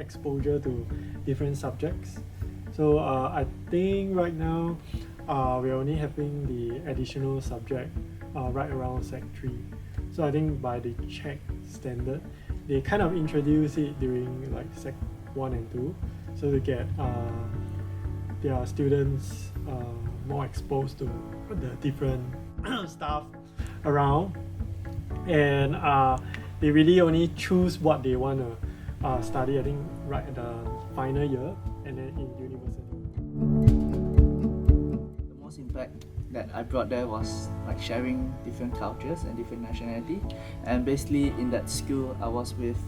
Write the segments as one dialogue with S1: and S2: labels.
S1: exposure to different subjects. So I think right now we're only having the additional subject right around Sec 3. So I think by the Czech standard, they kind of introduce it during like Sec 1 and 2, so to get their students more exposed to the different stuff around, and they really only choose what they want to study, I think, right at the final year and then in university.
S2: The most impact that I brought there was like sharing different cultures and different nationality, and basically in that school I was with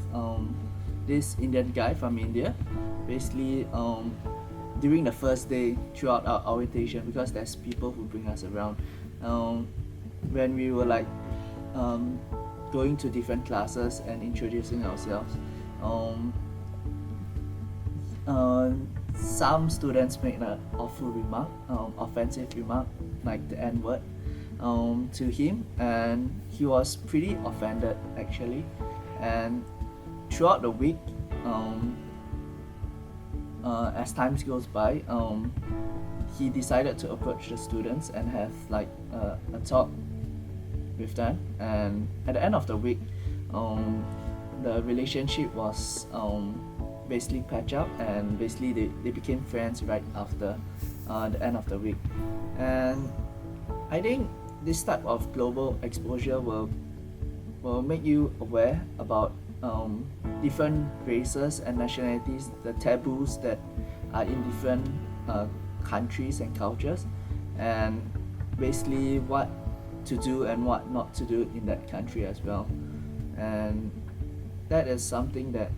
S2: this Indian guy from India. Basically during the first day throughout our orientation, because there's people who bring us around, when we were like going to different classes and introducing ourselves, some students made an awful remark, offensive remark, like the N-word, to him, and he was pretty offended actually. And throughout the week, as time goes by, he decided to approach the students and have like a talk with them. And at the end of the week, the relationship was basically patched up, and basically they became friends right after the end of the week. And I think this type of global exposure will make you aware about different races and nationalities, the taboos that are in different countries and cultures, and basically what to do and what not to do in that country as well. And that is something that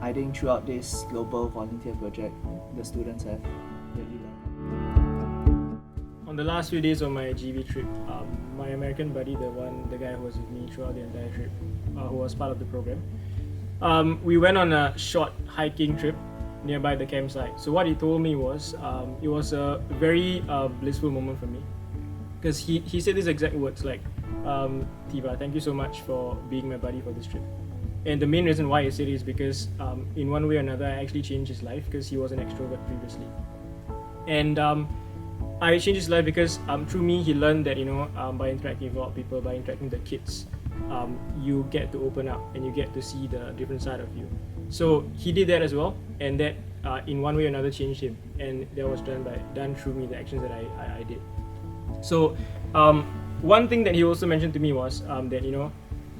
S2: I think throughout this global volunteer project the students have really learned.
S3: On the last few days of my GB trip, my American buddy, the guy who was with me throughout the entire trip, who was part of the program, we went on a short hiking trip nearby the campsite. So what he told me was, it was a very blissful moment for me, because he said these exact words like, Tiva, thank you so much for being my buddy for this trip. And the main reason why he said it is because in one way or another I actually changed his life, because he was an extrovert previously. And I changed his life because through me he learned that, by interacting with a lot of people, by interacting with the kids, you get to open up and you get to see the different side of you. So he did that as well, and that in one way or another changed him, and that was done through me, the actions that I did. So one thing that he also mentioned to me was that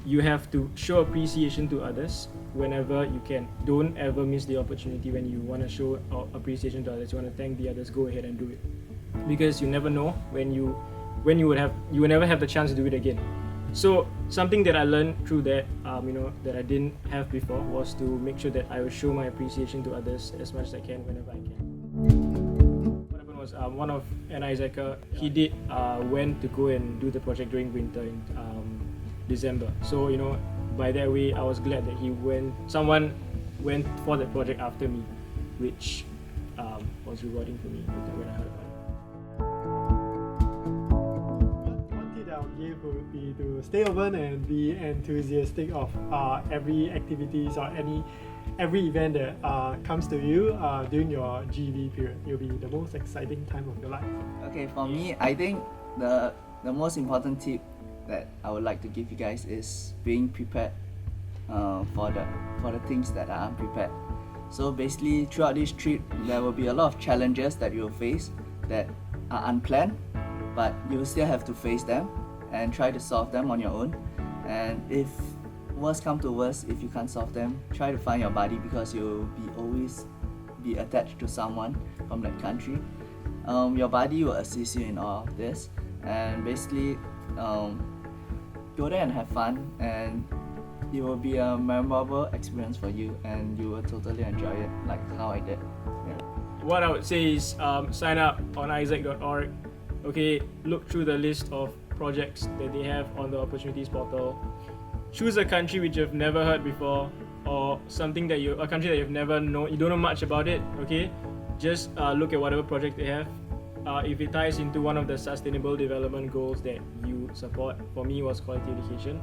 S3: you have to show appreciation to others whenever you can. Don't ever miss the opportunity when you want to show appreciation to others. You want to thank the others, go ahead and do it, because you never know when you will never have the chance to do it again. So something that I learned through that, that I didn't have before, was to make sure that I will show my appreciation to others as much as I can whenever I can. What happened was one of Isaac, he did went to go and do the project during winter in December. So by that way, I was glad that someone went for that project after me, which was rewarding for me when I heard about it.
S1: One tip that I would give would be to stay open and be enthusiastic of every activities or every event that comes to you during your GV period. It will be the most exciting time of your life.
S2: Okay, for me, I think the most important tip that I would like to give you guys is being prepared for the things that are unprepared. So basically, throughout this trip, there will be a lot of challenges that you will face that are unplanned, but you will still have to face them and try to solve them on your own. And if worst come to worst, if you can't solve them, try to find your buddy, because you'll always be attached to someone from that country. Your buddy will assist you in all of this, and basically go there and have fun, and it will be a memorable experience for you, and you will totally enjoy it like how I did. Yeah.
S3: What I would say is sign up on isaac.org. Okay, look through the list of projects that they have on the opportunities portal. Choose a country which you've never heard before, or a country that you've never known, you don't know much about it. Okay, just look at whatever project they have. If it ties into one of the sustainable development goals that you support, for me was quality education.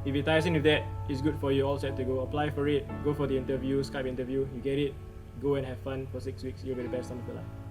S3: If it ties in with that, is good for you, all set to go. Apply for it, go for the interview, Skype interview, you get it, go and have fun for 6 weeks. You'll be the best time of your life.